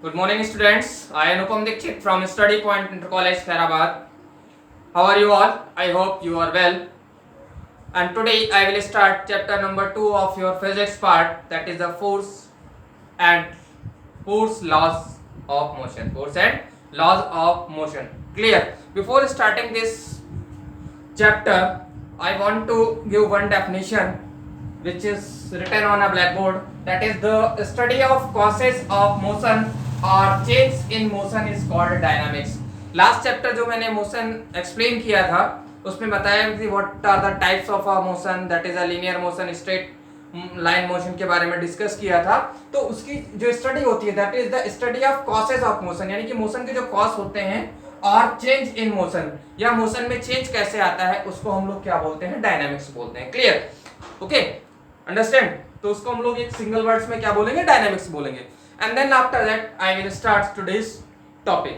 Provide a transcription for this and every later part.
Good morning, students. I am Anupam Dikshit from Study Point Inter College, Hyderabad. How are you all? I hope you are well. And today I will start chapter number 2 of your physics part, that is the force and laws of motion. Force and laws of motion. Clear? Before starting this chapter, I want to give one definition which is written on a blackboard, that is the study of causes of motion और change in motion is called dynamics. Last chapter जो मैंने motion explain किया था उसमें बताया कि what are the types of a motion, that is a linear motion, straight line motion के बारे में डिस्कस किया था. तो उसकी जो स्टडी होती है that is the study of causes of motion, यानी कि मोशन के जो कॉज होते हैं और चेंज इन मोशन या मोशन में चेंज कैसे आता है उसको हम लोग क्या बोलते हैं, डायनामिक्स बोलते हैं. क्लियर? Okay, understand? तो उसको हम लोग एक सिंगल वर्ड्स में क्या बोलेंगे, डायनामिक्स बोलेंगे. And then after that I will start today's topic.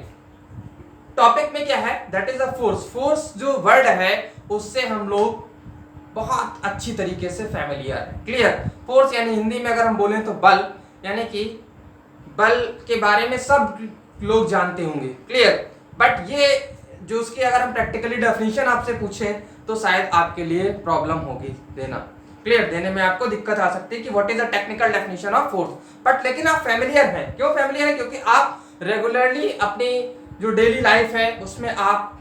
Topic में क्या है, that is a force. force जो वर्ड है उससे हम लोग बहुत अच्छी तरीके से फैमिलियर है. क्लियर? फोर्स यानी हिंदी में अगर हम बोलें तो बल, यानी कि बल के बारे में सब लोग जानते होंगे. क्लियर? बट ये जो उसकी अगर हम प्रैक्टिकली डेफिनेशन आपसे पूछें तो शायद आपके लिए प्रॉब्लम होगी देना. क्लियर? देने में आपको दिक्कत आ सकती है कि what is the technical definition of force. But लेकिन आप फैमिलियर हैं. क्यों फैमिलियर है? क्योंकि आप रेगुलरली अपनी जो डेली लाइफ है उसमें आप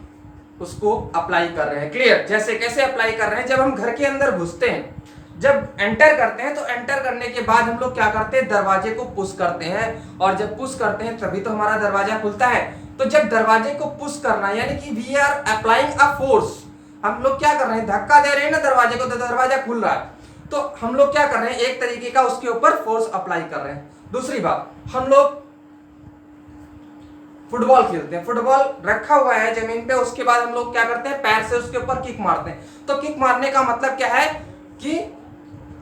उसको अप्लाई कर रहे हैं. क्लियर? जैसे कैसे अप्लाई कर रहे हैं, जब हम घर के अंदर घुसते हैं, जब एंटर करते हैं तो एंटर करने के बाद हम लोग क्या करते हैं, दरवाजे को पुश करते हैं. और जब पुश करते हैं तभी तो हमारा दरवाजा खुलता है. तो जब दरवाजे को पुश करना यानी कि we are applying a force, हम लोग क्या कर रहे हैं, धक्का दे रहे हैं ना दरवाजे को, तो दरवाजा खुल रहा है. तो हम लोग क्या कर रहे हैं, एक तरीके का उसके ऊपर फोर्स अप्लाई कर रहे हैं. दूसरी बात, हम लोग फुटबॉल खेलते हैं, फुटबॉल रखा हुआ है जमीन पे, उसके बाद हम लोग क्या करते हैं, पैर से उसके ऊपर किक मारते हैं. तो किक मारने का मतलब क्या है कि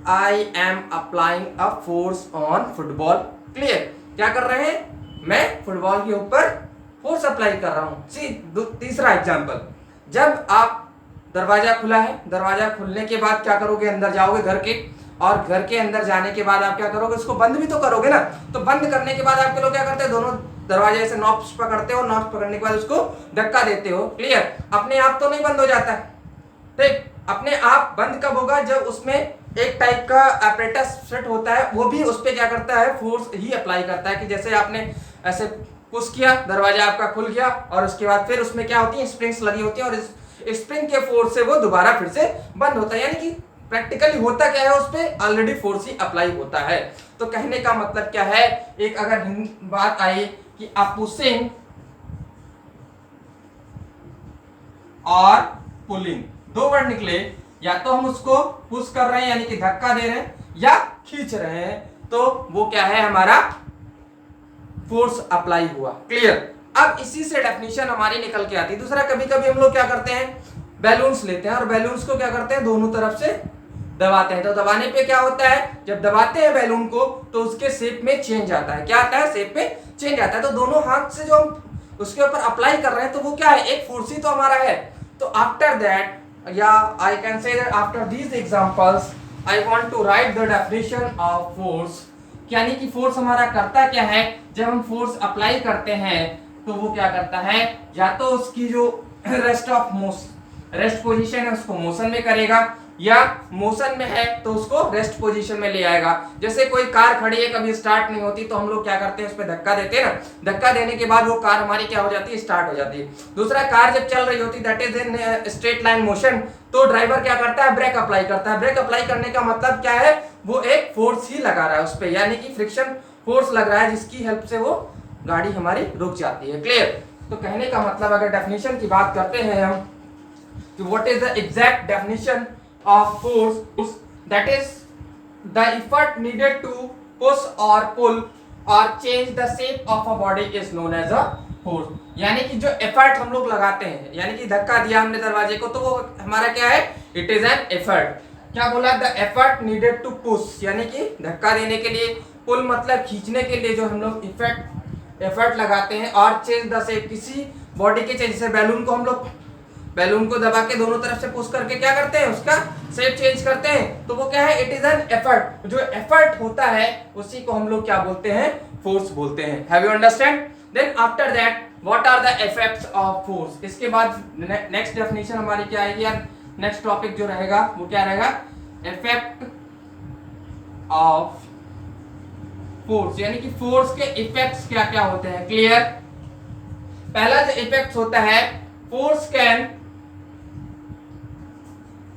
I am applying a force on football. Clear? क्या कर रहे हैं, मैं फुटबॉल के ऊपर फोर्स अप्लाई कर रहा हूं. तीसरा एग्जांपल, जब आप दरवाजा खुला है, दरवाजा खुलने के बाद क्या करोगे, अंदर जाओगे घर के, और घर के अंदर जाने के बाद आप क्या करोगे, उसको बंद भी तो करोगे ना. तो बंद करने के बाद आपके लोग क्या करते हैं, दोनों दरवाजे से नॉब्स पकड़ते हो, नॉब्स पकड़ने के बाद उसको धक्का देते हो. क्लियर? अपने आप तो नहीं बंद हो जाता है. ठीक, अपने आप बंद कब होगा, जब उसमें एक टाइप का apparatus सेट होता है, वो भी उस पर क्या करता है, फोर्स ही अप्लाई करता है. कि जैसे आपने ऐसे पुश किया, दरवाजा आपका खुल गया, और उसके बाद फिर उसमें क्या होती है, स्प्रिंग्स लगी होती है, और इस स्प्रिंग के फोर्स से वो दोबारा फिर से बंद होता है. यानी कि प्रैक्टिकली होता क्या है, उस पे ऑलरेडी फोर्स ही अप्लाई होता है. तो कहने का मतलब क्या है, एक अगर बात आई कि आप पुशिंग और पुलिंग, दो वर्ड निकले, या तो हम उसको पुश कर रहे हैं यानी कि धक्का दे रहे हैं, या खींच रहे हैं, तो वो क्या है, हमारा फोर्स अप्लाई हुआ. क्लियर? अब इसी से डेफिनेशन हमारी निकल के आती है. दूसरा, कभी कभी हम लोग क्या करते हैं, बैलून्स लेते हैं और बैलून्स को क्या करते हैं, दोनों तरफ से दबाते हैं. तो दबाने पे क्या होता है, जब दबाते हैं बैलून को तो उसके शेप में चेंज आता है. क्या आता है, शेप में चेंज आता है. तो दोनों हाथ से जो हम उसके ऊपर अप्लाई कर रहे हैं तो वो क्या है, एक फोर्स ही तो हमारा है. तो आफ्टर दैट, या I can say that after these examples I want to write the definition of force. यानी कि फोर्स हमारा करता क्या है, जब हम फोर्स अप्लाई करते हैं तो वो क्या करता है, या तो उसकी जो रेस्ट पोजीशन है उसको मोशन में करेगा, या मोशन में है तो उसको रेस्ट पोजीशन में ले आएगा. जैसे कोई कार खड़ी है, कभी स्टार्ट नहीं होती, तो हम लोग क्या करते हैं, उस पर धक्का देते हैं ना, धक्का देने के बाद वो कार हमारी क्या हो जाती है, स्टार्ट हो जाती है. दूसरा, कार जब चल रही होती है that is in straight line motion, तो ड्राइवर क्या करता है, ब्रेक अप्लाई करता है. ब्रेक अप्लाई करने का मतलब क्या है, वो एक फोर्स ही लगा रहा है उस पर, यानी कि फ्रिक्शन फोर्स लग रहा है जिसकी हेल्प से वो गाड़ी हमारी रुक जाती है. क्लियर? तो कहने का मतलब, अगर डेफिनेशन की बात करते हैं हम, तो what is the exact definition of force, that is the effort needed to push और पुल और change the shape of a body is known as a force. यानी कि जो एफर्ट हम लोग लगाते हैं, यानी कि धक्का दिया हमने दरवाजे को, तो वो हमारा क्या है, इट इज एन एफर्ट. क्या बोला, the effort needed to push, यानी कि धक्का देने के लिए, पुल मतलब खींचने के लिए जो हम लोग एफर्ट लगाते हैं, और चेंज द शेप, किसी बॉडी के चेंज, जैसे बैलून को हम लोग बैलून को दबा के दोनों तरफ से पुश करके क्या करते हैं, उसका शेप चेंज करते हैं, तो वो क्या है, इट इज एन एफर्ट। जो एफर्ट होता है उसी को हम लोग क्या बोलते हैं, फोर्स बोलते हैं। Have you understand? Then after that what are the effects of force. इसके बाद नेक्स्ट डेफिनेशन हमारी क्या आएगी यार, नेक्स्ट टॉपिक जो रहेगा वो क्या रहेगा, इफेक्ट ऑफ फोर्स, यानी कि फोर्स के इफेक्ट्स क्या क्या होते हैं। क्लियर? पहला जो इफेक्ट होता है, फोर्स कैन,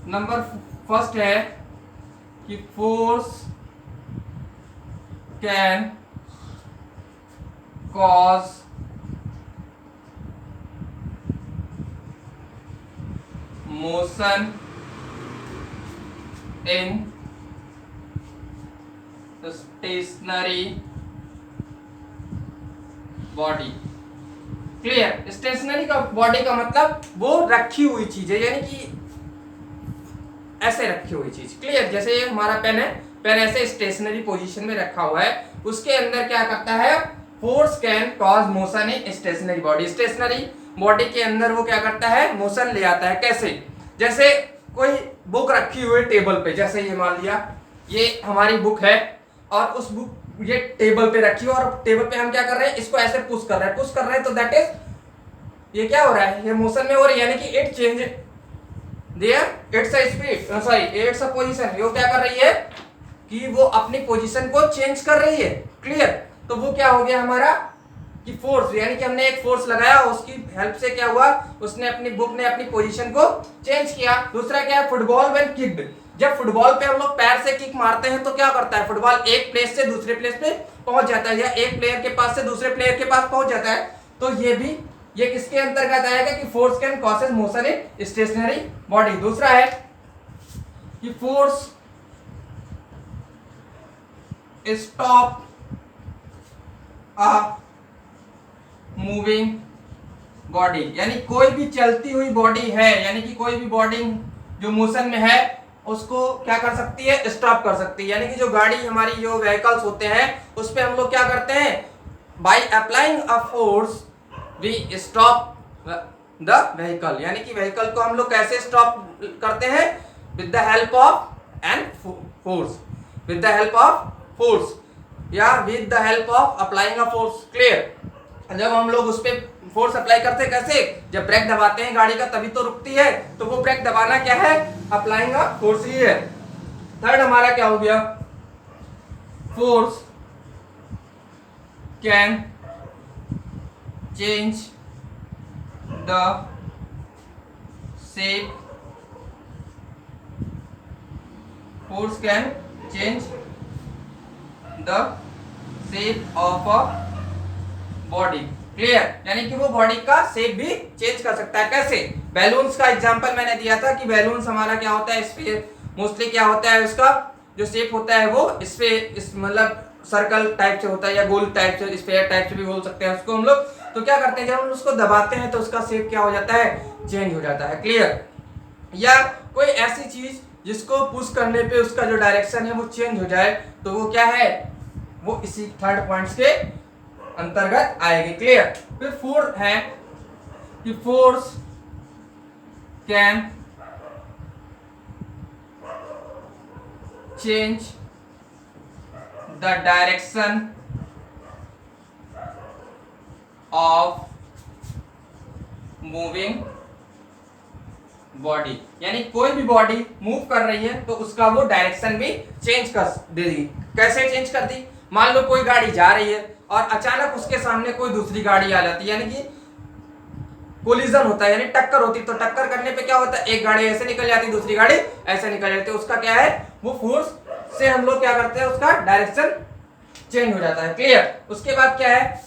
नंबर फर्स्ट है कि force can cause motion in stationary body. Clear? Stationary का बॉडी का मतलब वो रखी हुई चीज है, यानी कि ऐसे रखी हुई चीज। क्लियर? जैसे ये हमारा पेन है, पेन ऐसे स्टेशनरी पोजीशन में रखा हुआ है, उसके अंदर क्या करता है, force can cause motion in stationary body. Stationary body के अंदर वो क्या करता है, मोशन ले आता है। कैसे? जैसे कोई बुक रखी हुई है टेबल पे, जैसे ये मान लिया ये हमारी बुक है और उस बुक ये टेबल पे रखी है और टेबल पे हम क्या कर रहे हैं, इसको ऐसे पुश कर रहे हैं, तो दैट इज, ये क्या हो रहा है, ये मोशन में हो रही है, यानी कि it change their it's a speed, sorry it's a position. वो क्या कर रही है कि वो अपनी पोजीशन को चेंज कर रही है। क्लियर? तो वो क्या हो गया हमारा कि फोर्स, यानी कि हमने एक फोर्स लगाया, उसकी हेल्प से क्या हुआ, उसने अपनी बुक ने अपनी पोजीशन को चेंज किया। दूसरा क्या है, फुटबॉल व्हेन किक्ड। जब फुटबॉल पे हम लोग पैर से किक मारते हैं तो क्या करता है, फुटबॉल एक प्लेस से दूसरे प्लेस पे पहुंच जाता है, या एक प्लेयर के पास से दूसरे प्लेयर के पास पहुंच जाता है। तो ये किसके अंतर्गत आएगा कि force can causes motion in stationary body. दूसरा है कि force stop a moving body, यानी कोई भी चलती हुई बॉडी है, यानी कि कोई भी बॉडी जो मोशन में है उसको क्या कर सकती है, स्टॉप कर सकती है। यानी कि जो गाड़ी हमारी, जो व्हीकल्स होते हैं, उस पे हम लोग क्या करते हैं, by applying a force we stop the vehicle. यानी कि व्हीकल को हम लोग कैसे स्टॉप करते हैं, with the help of an force, with the help of force या with the help of applying a force. Clear? जब हम लोग उस पे फोर्स अप्लाई करते हैं, कैसे, जब ब्रेक दबाते हैं गाड़ी का तभी तो रुकती है, तो वो ब्रेक दबाना क्या है, अप्लाइंग अ फोर्स ही है। थर्ड हमारा क्या हो गया, force can change the shape, force can change the shape of a body. Clear? यानी कि वो बॉडी का शेप भी चेंज कर सकता है। कैसे? बैलून्स का एग्जांपल मैंने दिया था कि बैलून्स हमारा क्या होता है, स्फीयर, मोस्टली क्या होता है, उसका जो शेप होता है वो इस मतलब सर्कल टाइप से होता है, या गोल टाइप से, स्फीयर टाइप से भी बोल सकते हैं उसको हम लोग। तो क्या करते हैं, जब हम उसको दबाते हैं तो उसका शेप क्या हो जाता है, चेंज हो जाता है। क्लियर? या कोई ऐसी चीज जिसको पुश करने पे उसका जो डायरेक्शन है वो चेंज हो जाए, तो वो क्या है, वो इसी थर्ड पॉइंट्स के अंतर्गत आएगी। क्लियर? फिर फोर्थ है कि force can change the direction of moving body. यानी कोई भी बॉडी मूव कर रही है तो उसका वो डायरेक्शन भी चेंज कर देगी। कैसे चेंज कर दी, मान लो कोई गाड़ी जा रही है और अचानक उसके सामने कोई दूसरी गाड़ी आ जाती है, यानी कि कोलिजन होता है, यानी टक्कर होती है। तो टक्कर करने पे क्या होता है, एक गाड़ी ऐसे निकल जाती है, दूसरी गाड़ी ऐसे निकल जाती है। उसका क्या है, वो फोर्स से हम लोग क्या करते हैं, उसका डायरेक्शन चेंज हो जाता है। क्लियर? उसके बाद क्या है,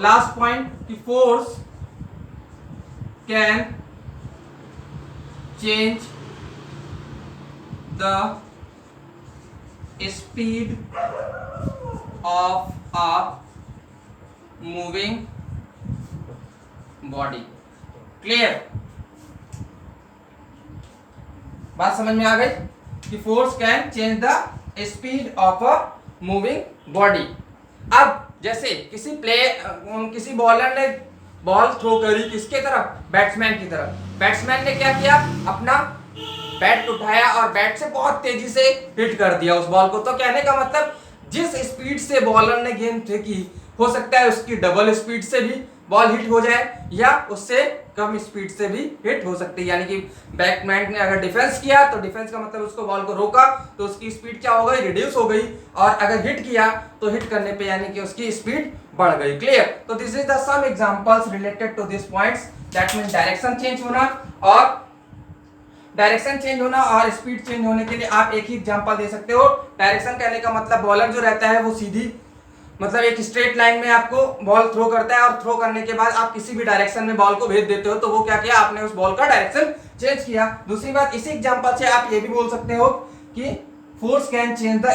लास्ट पॉइंट कि force can change the speed of a moving body। Clear? बात समझ में आ गई कि force can change the speed of a moving body. अब जैसे किसी बॉलर ने बॉल थ्रो करी किसके तरफ, बैट्समैन की तरफ। बैट्समैन ने क्या किया, अपना बैट उठाया और बैट से बहुत तेजी से हिट कर दिया उस बॉल को। तो कहने का मतलब जिस स्पीड से बॉलर ने गेंद फेंकी, हो सकता है उसकी डबल स्पीड से भी बॉल हिट हो जाए या उससे कम स्पीड से भी हिट हो सकती है। यानी कि बैट्समैन ने अगर डिफेंस किया तो डिफेंस का मतलब उसको बॉल को रोका तो उसकी स्पीड क्या हो गई, रिड्यूस हो गई, और अगर हिट किया तो हिट करने पे यानी कि उसकी स्पीड बढ़ गई। क्लियर। तो this is the some examples related to this points, that means direction change होना और स्पीड चेंज होने के लिए आप एक ही एग्जांपल दे सकते हो। डायरेक्शन कहने का मतलब बॉलर जो रहता है वो सीधी मतलब एक स्ट्रेट लाइन में आपको बॉल थ्रो करता है और थ्रो करने के बाद आप किसी भी डायरेक्शन में बॉल को भेज देते हो, तो वो क्या किया, आपने उस बॉल का डायरेक्शन चेंज किया। दूसरी बात, इसी एग्जांपल से आप ये भी बोल सकते हो कि force can change the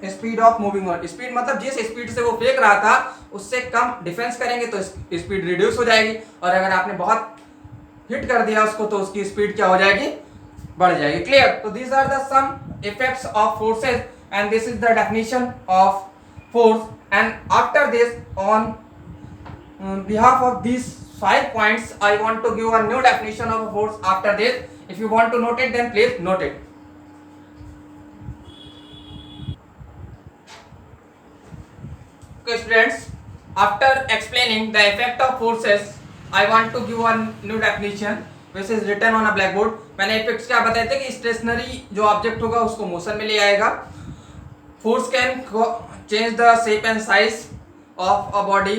speed of moving on. Speed मतलब जिस स्पीड से वो फेंक रहा था उससे कम डिफेंस करेंगे तो स्पीड रिड्यूस हो जाएगी, और अगर आपने बहुत हिट कर दिया उसको तो उसकी स्पीड क्या हो जाएगी, बढ़ जाएगी। क्लियर। तो these are the some effects of forces and this is the definition of force, and after this on behalf of these 5 points I want to give a new definition of a force after this. If you want to note it then please note it. Okay students, after explaining the effect of forces I want to give one new definition which is written on a blackboard. मैंने effects क्या बताए थे कि stationery जो object होगा उसको motion में ले आएगा। Force can change the shape and size of a body.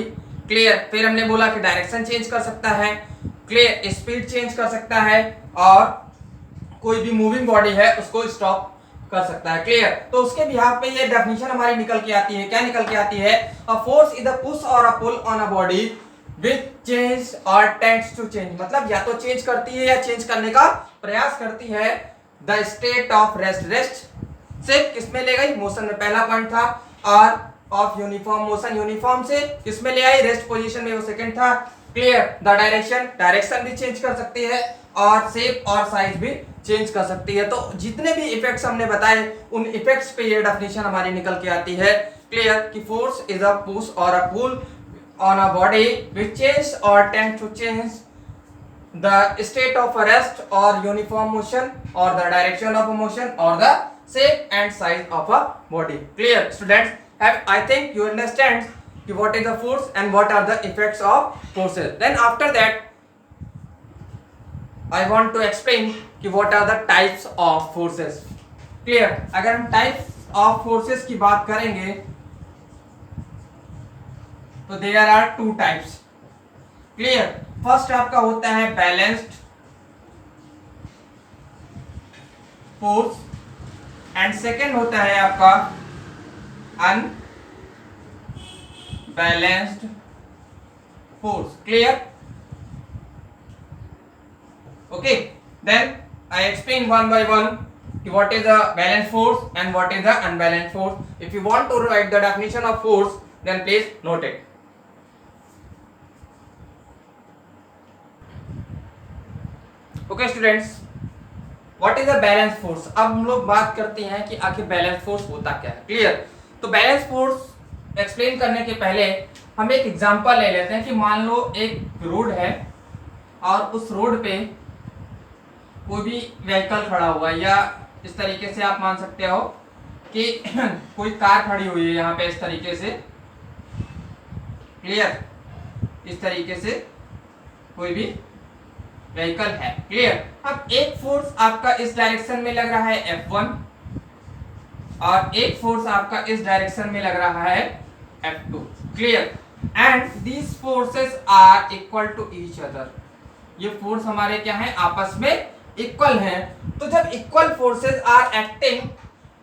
Clear. फिर हमने बोला कि डायरेक्शन चेंज कर सकता है, क्लियर, स्पीड चेंज कर सकता है, और कोई भी मूविंग बॉडी है उसको स्टॉप कर सकता है। क्लियर। तो उसके बिहाफ पे ये डेफिनेशन हमारी निकल के आती है। क्या निकल के आती है, a force is a push or a pull on a body which change or tends to change, मतलब या तो चेंज करती है या चेंज करने का प्रयास करती है the state of rest. Rest से किसमें ले गई, मोशन में, पहला पॉइंट था। और ऑफ यूनिफॉर्म मोशन, यूनिफॉर्म से किसमें ले आई, रेस्ट पोजीशन में, वो सेकंड था। क्लियर। द डायरेक्शन, डायरेक्शन भी चेंज कर सकती है और शेप और साइज भी चेंज कर सकती है। तो जितने भी इफेक्ट्स हमने बताए उन इफेक्ट्स पे ये डेफिनेशन हमारी निकल के आती है। क्लियर। कि force is a push or a pull on a body which change or tend to change the state of a rest or uniform motion or the direction of a motion or the shape and size of a body. Clear students? I think you understand what is the force and what are the effects of forces. Then after that I want to explain what are the types of forces. Clear? अगर हम types of forces की बात करेंगे तो there are 2 types. Clear. First आपका होता है balanced force and second होता है आपका unbalanced force. Clear. Okay, then I explain one by one what is the balanced force and what is the unbalanced force. If you want to write the definition of force then please note it. Okay students, what is a balance force. अब हम लोग बात करते हैं कि आखिर balance force होता क्या है। क्लियर। तो बैलेंस फोर्स एक्सप्लेन करने के पहले हम एक एग्जांपल ले लेते हैं कि मान लो एक रोड है और उस रोड पे कोई भी व्हीकल खड़ा हुआ है, या इस तरीके से आप मान सकते हो कि कोई कार खड़ी हुई है यहाँ पे इस तरीके से। क्लियर। इस तरीके से कोई भी व्हीकल है। क्लियर। अब एक फोर्स आपका इस डायरेक्शन में लग रहा है F1 और एक फोर्स आपका इस डायरेक्शन में लग रहा है F2। Clear. And these forces are equal to each other. ये फोर्स हमारे क्या है, आपस में इक्वल हैं। तो जब equal forces are acting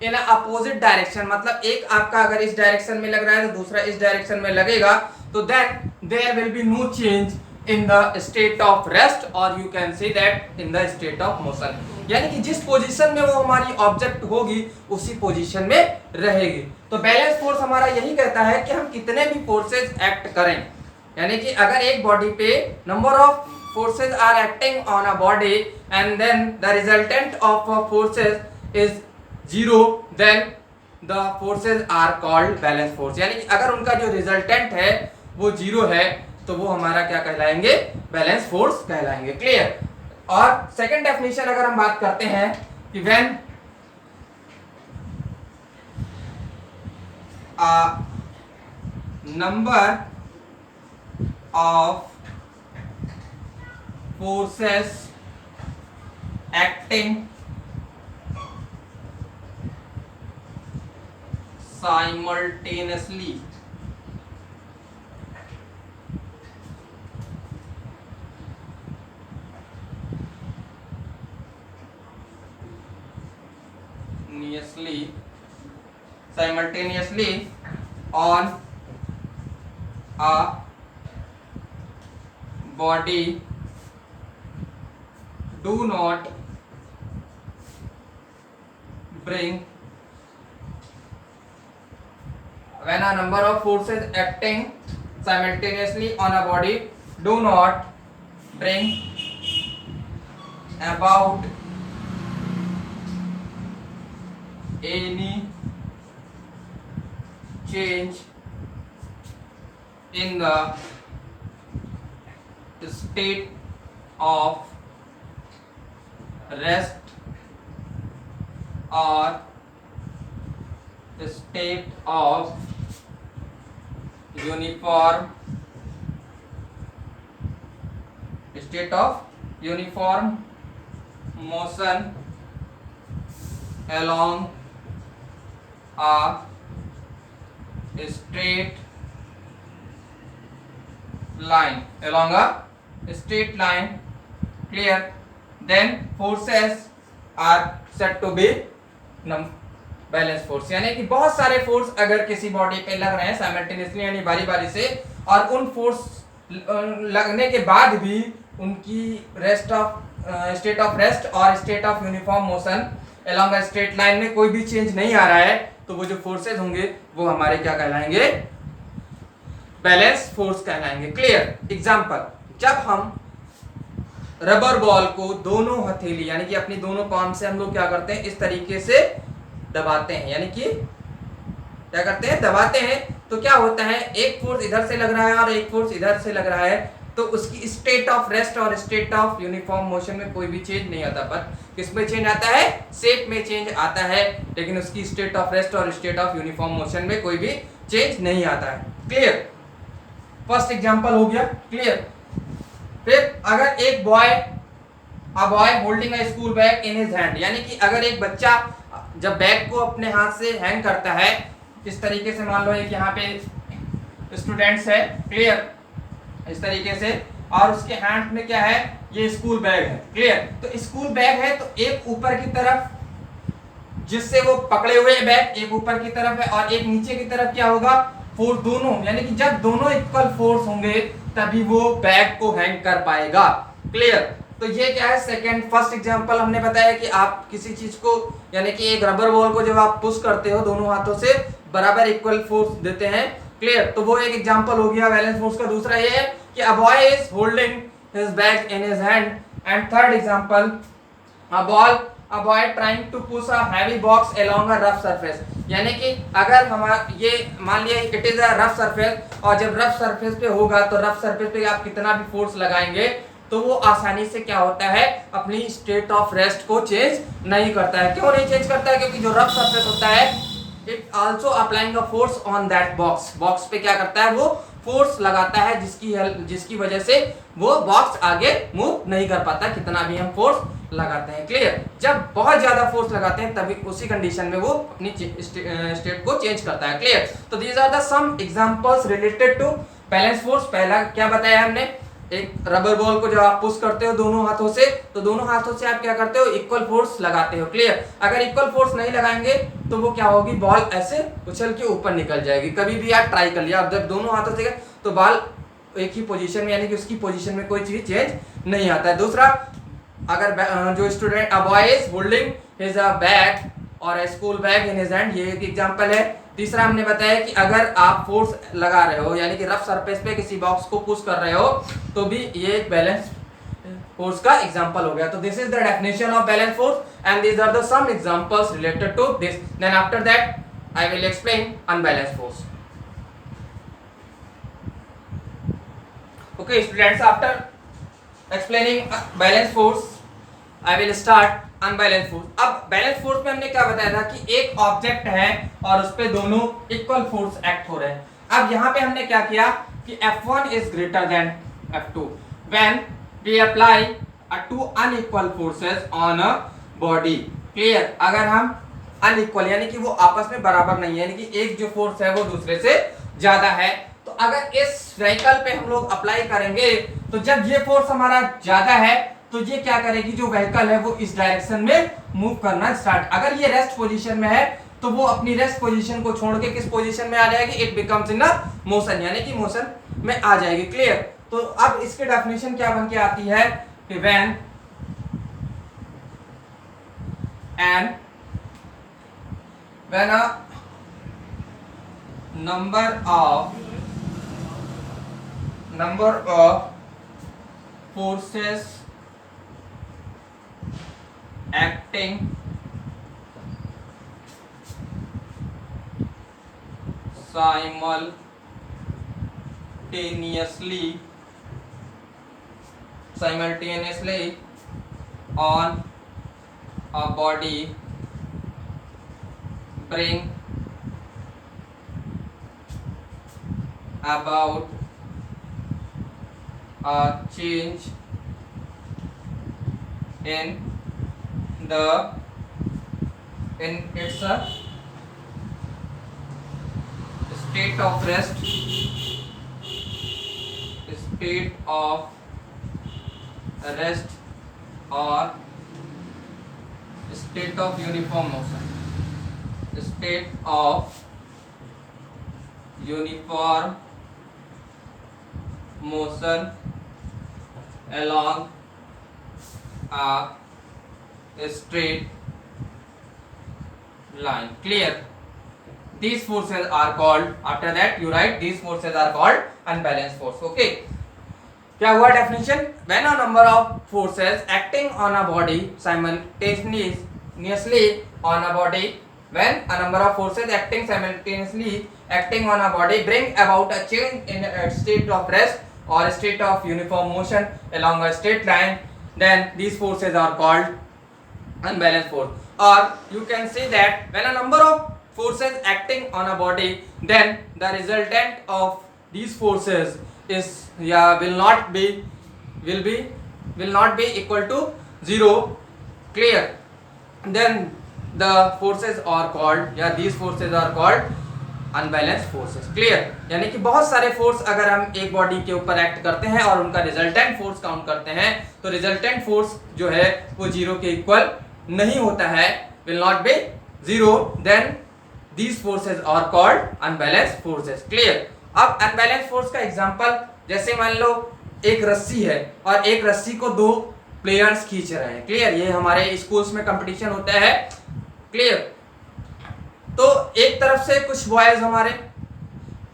in opposite direction, मतलब एक आपका अगर इस डायरेक्शन में लग रहा है तो दूसरा इस डायरेक्शन में लगेगा, तो then there will be no change in the state of rest or you can say that in the state of motion। यानी कि जिस पोजीशन में वो हमारी ऑब्जेक्ट होगी उसी पोजीशन में रहेगी। तो बैलेंस फोर्स हमारा यही कहता है कि हम कितने भी फोर्सेस एक्ट करें, यानी कि अगर एक बॉडी पे number of forces are acting on a body and then the resultant of forces is 0 then the forces are called balance force. यानी कि अगर उनका जो रिजल्टेंट है वो 0 है तो वो हमारा क्या कहलाएंगे, बैलेंस फोर्स कहलाएंगे। क्लियर। और सेकंड डेफिनेशन अगर हम बात करते हैं कि when a number of forces acting simultaneously on a body do not bring, when a number of forces acting simultaneously on a body do not bring about any change in the state of rest or state of uniform motion along a straight line, clear, then forces are said to be balance force. यानी कि बहुत सारे force अगर किसी body पे लग रहे हैं साइमल्टेनियसली यानी बारी बारी से, और उन फोर्स लगने के बाद भी उनकी स्टेट ऑफ रेस्ट और state of uniform motion along a straight line में कोई भी चेंज नहीं आ रहा है, तो वो जो फोर्सेज होंगे वो हमारे क्या कहलाएंगे, बैलेंस फोर्स कहलाएंगे। क्लियर। एग्जांपल, जब हम रबर बॉल को दोनों हथेली यानी कि अपनी दोनों पाम से हम लोग क्या करते हैं, इस तरीके से दबाते हैं, यानी कि क्या करते हैं, दबाते हैं, तो क्या होता है, एक फोर्स इधर से लग रहा है और एक फोर्स इधर से लग रहा है, तो उसकी स्टेट ऑफ रेस्ट और स्टेट ऑफ यूनिफॉर्म मोशन में कोई भी चेंज नहीं आता। पर किस में चेंज आता है, शेप में चेंज आता है, लेकिन उसकी स्टेट ऑफ रेस्ट और स्टेट ऑफ यूनिफॉर्म मोशन में कोई भी चेंज नहीं आता है। क्लियर। फर्स्ट एग्जांपल हो गया। क्लियर। फिर अगर एक boy holding a school bag in his hand, यानी कि अगर एक बच्चा जब बैग को अपने हाथ से हैंग करता है इस तरीके से, मान लो एक यहाँ पे स्टूडेंट्स है, क्लियर, इस तरीके से, और उसके हैंड में क्या है, ये स्कूल बैग है। क्लियर। तो स्कूल बैग है, तो एक ऊपर की तरफ जिससे वो पकड़े हुए बैग एक ऊपर की तरफ है और एक नीचे की तरफ क्या होगा, फोर्स दोनों, यानी कि जब दोनों इक्वल फोर्स होंगे तभी वो बैग को हैंग कर पाएगा। क्लियर। तो ये क्या है, सेकंड। फर्स्ट एग्जांपल हमने बताया कि आप किसी चीज को, यानी कि एक रबर बॉल को जब आप पुश करते हो दोनों हाथों से बराबर इक्वल फोर्स देते हैं। क्लियर। तो वो एक एग्जांपल हो गया बैलेंस फोर्स का। दूसरा ये है कि a boy is holding his bag in his hand, and third example, a boy trying to push a heavy box along a rough surface, यानी कि अगर हमारा ये मान लिया it is a rough surface, और जब रफ सरफेस पे होगा तो रफ सरफेस पे आप कितना भी फोर्स लगाएंगे तो वो आसानी से क्या होता है, अपनी स्टेट ऑफ रेस्ट को चेंज नहीं करता है। क्यों नहीं चेंज करता है, क्योंकि जो रफ सरफेस होता है it also applying a force on that box पे क्या करता है, वो फोर्स लगाता है जिसकी वजह से वो बॉक्स आगे मूव नहीं कर पाता कितना भी हम फोर्स लगाते हैं। क्लियर। जब बहुत ज्यादा फोर्स लगाते हैं तभी उसी कंडीशन में वो अपनी स्टेट को चेंज करता है। क्लियर। तो these are the some examples related to balance force. पहला क्या बताया हमने, एक रबर बॉल को जब आप पुश करते हो दोनों हाथों से, तो दोनों हाथों से आप क्या करते हो, इक्वल फोर्स लगाते हो। क्लियर। अगर इक्वल फोर्स नहीं लगाएंगे तो वो क्या होगी, बॉल ऐसे उछल के ऊपर निकल जाएगी। कभी भी आप ट्राई कर लिया, अब जब दोनों हाथों से तो बॉल एक ही पोजीशन में, यानी कि उसकी पोजीशन में कोई चीज चेंज नहीं आता है। दूसरा, अगर जो student, a boy is holding his bag or school bag in his hand, ये एक एग्जांपल है। तीसरा हमने बताया कि अगर आप फोर्स लगा रहे हो, यानी कि रफ सरफेस पे किसी बॉक्स को पुश कर रहे हो, तो भी ये एक बैलेंस फोर्स का एग्जांपल हो गया। तो this is the definition of balance force and these are the some examples related to this. Then after that I will explain unbalance force. Okay students, after explaining balance force I will start unbalance force. अब balance force में हमने क्या बताया था कि एक object है और उस पे दोनों इक्वल फोर्स एक्ट हो रहे हैं. अब यहाँ पे हमने क्या किया कि F1 is greater than F2 when we apply to unequal forces on a body. Clear. अगर हम अनइक्वल यानी कि वो आपस में बराबर नहीं है, यानी कि एक जो फोर्स है वो दूसरे से ज्यादा है, तो अगर इस व्हीकल पे हम लोग अप्लाई करेंगे तो जब ये फोर्स हमारा ज्यादा है तो ये क्या करेगी, जो व्हीकल है वो इस डायरेक्शन में मूव करना स्टार्ट. अगर ये रेस्ट पोजीशन में है तो वो अपनी रेस्ट पोजीशन को छोड़ के किस पोजीशन में आ जाएगी, it becomes in a motion, यानी कि मोशन में आ जाएगी. क्लियर. तो अब इसके डेफिनेशन क्या बन के आती है कि when a number of forces acting simultaneously on a body bring about a change in its state of rest, or state of uniform motion, along a straight line. Clear. These forces are called, after that you write, these forces are called unbalanced force. Okay. क्या हुआ definition? When a number of forces acting on a body simultaneously on a body, when a number of forces acting on a body bring about a change in a state of rest or a state of uniform motion along a straight line, then these forces are called unbalanced force. Or you can say that when a number of forces acting on a body, then the resultant of these forces is will not be equal to 0. Clear. Then the forces are called, these forces are called unbalance forces. Clear. यानी कि बहुत सारे force अगर हम एक body के ऊपर act करते हैं और उनका रिजल्टेंट फोर्स काउंट करते हैं तो रिजल्टेंट फोर्स जो है वो जीरो के इक्वल नहीं होता है, will not be zero. Then these forces are called unbalance forces. Clear. अब अनबैलेंस फोर्स का एग्जांपल, जैसे मान लो एक रस्सी है और एक रस्सी को दो प्लेयर्स खींच रहे हैं. क्लियर. ये हमारे स्कूल्स में कंपटीशन होता है. क्लियर. तो एक तरफ से कुछ बॉयज हमारे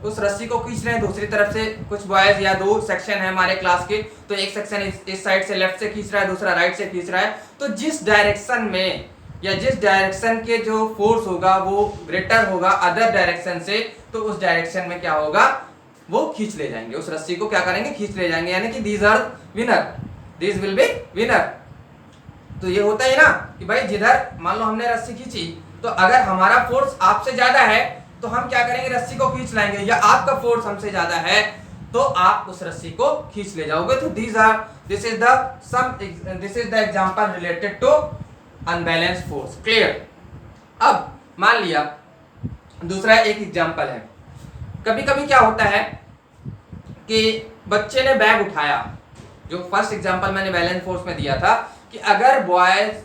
उस रस्सी को खींच रहे हैं, दूसरी तरफ से कुछ बॉयज या दो सेक्शन है हमारे क्लास के, तो एक सेक्शन इस साइड से लेफ्ट से खींच रहा है, दूसरा राइट से खींच रहा है. तो जिस डायरेक्शन में या जिस डायरेक्शन के जो फोर्स होगा वो ग्रेटर होगा अदर डायरेक्शन से, तो उस डायरेक्शन में क्या होगा, वो खींच ले जाएंगे उस रस्सी को. क्या करेंगे, खींच ले जाएंगे. यानी कि these are winner, these will be winner. तो ये होता है ना कि भाई जिधर मान लो हमने रस्सी खींची, तो अगर हमारा फोर्स आपसे ज्यादा है तो हम क्या करेंगे, रस्सी को खींच लाएंगे, या आपका फोर्स हमसे ज्यादा है तो आप उस रस्सी को खींच ले जाओगे. तो this is the example related to unbalanced force. Clear. अब मान लिया दूसरा एक एग्जांपल है. कभी कभी क्या होता है कि बच्चे ने बैग उठाया, जो फर्स्ट एग्जांपल मैंने बैलेंस फोर्स में दिया था कि अगर बॉयज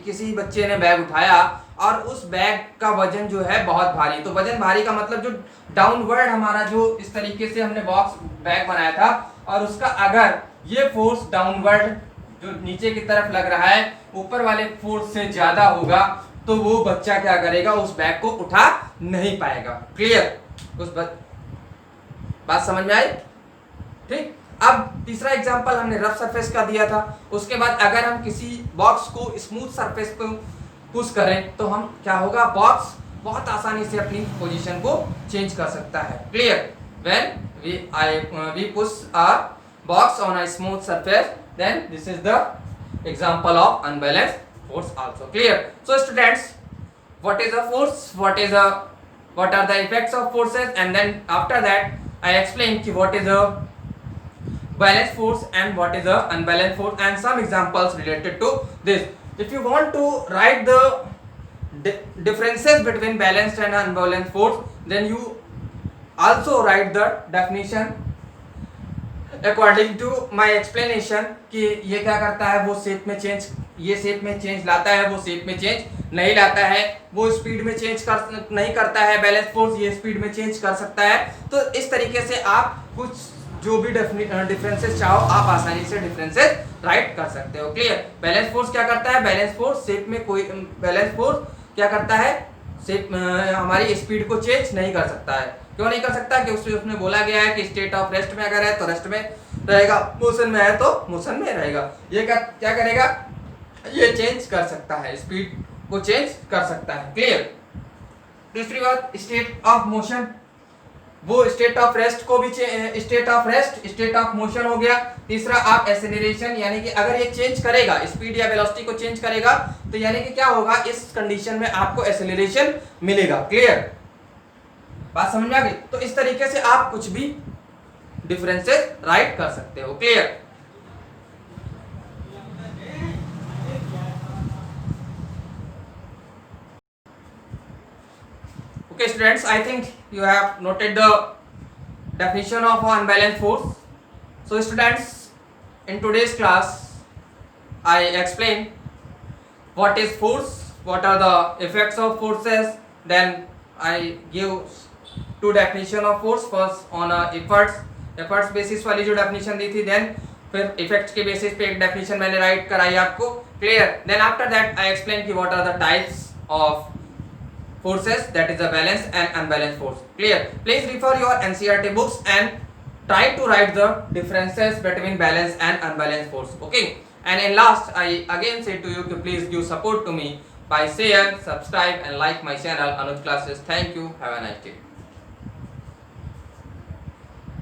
किसी बच्चे ने बैग उठाया और उस बैग का वजन जो है बहुत भारी, तो वजन भारी का मतलब जो डाउनवर्ड हमारा जो इस तरीके से हमने बॉक्स बैग बनाया था और उसका अगर ये फोर्स डाउनवर्ड जो नीचे की तरफ लग रहा है ऊपर वाले फोर्स से ज्यादा होगा, तो वो बच्चा क्या करेगा, उस बैग को उठा नहीं पाएगा. क्लियर. बात समझ में आई. ठीक. अब तीसरा एग्जांपल हमने रफ सरफेस का दिया था. उसके बाद अगर हम किसी बॉक्स को स्मूथ सरफेस को पुश करें तो हम क्या होगा, बॉक्स बहुत आसानी से अपनी पोजीशन को चेंज कर सकता है. Clear. When we push a box on a smooth surface, then this is the example of unbalanced force also. Clear? So students, what is a force, what are the effects of forces, and then after that I explain what is a balanced force and what is a unbalanced force and some examples related to this. If you want to write the differences between balanced and unbalanced force, then you also write the definition according to my explanation कि ये क्या करता है, वो shape में change, ये shape में change लाता है, वो शेप में चेंज नहीं लाता है, वो स्पीड में चेंज कर नहीं करता है, बैलेंस फोर्स ये स्पीड में चेंज कर सकता है. तो इस तरीके से आप कुछ जो भी डिफरेंसेस चाहो आप आसानी से डिफरेंसेस राइट कर सकते हो. क्लियर? बैलेंस फोर्स क्या करता है, बैलेंस फोर्स शेप में कोई बैलेंस फोर्स क्या करता है, शेप हमारी स्पीड को चेंज नहीं कर सकता है. क्यों नहीं कर सकता? कि उसमें बोला गया है कि स्टेट ऑफ रेस्ट में अगर है तो रेस्ट में रहेगा, मोशन में है तो मोशन में रहेगा. ये क्या करेगा, ये चेंज कर सकता है, स्पीड को चेंज कर सकता है. क्लियर? दूसरी बात, स्टेट ऑफ मोशन, वो स्टेट ऑफ रेस्ट को भी state of rest, state of motion हो गया. तीसरा आप एक्सेलरेशन, यानी कि अगर ये चेंज करेगा, स्पीड या वेलोसिटी को चेंज करेगा तो यानी कि क्या होगा, इस कंडीशन में आपको एक्सेलरेशन मिलेगा. क्लियर? बात समझ में आ गई? तो इस तरीके से आप कुछ भी डिफरेंसेस राइट कर सकते हो. Clear? Okay students, I think you have noted the definition of unbalanced force. So students, in today's class I explain what is force, what are the effects of forces, then I give two definition of force. First on efforts basis वाली जो definition दी थी, then फिर effects के basis पे एक definition मैंने write कराई आपको. Clear? Then after that I explain कि what are the types of forces, that is a balanced and unbalanced force. Clear? Please refer your NCERT books and try to write the differences between balanced and unbalanced force. Okay? And in last I again say to you to please give support to me by share, subscribe and like my channel Anuj Classes. Thank you. Have a nice day.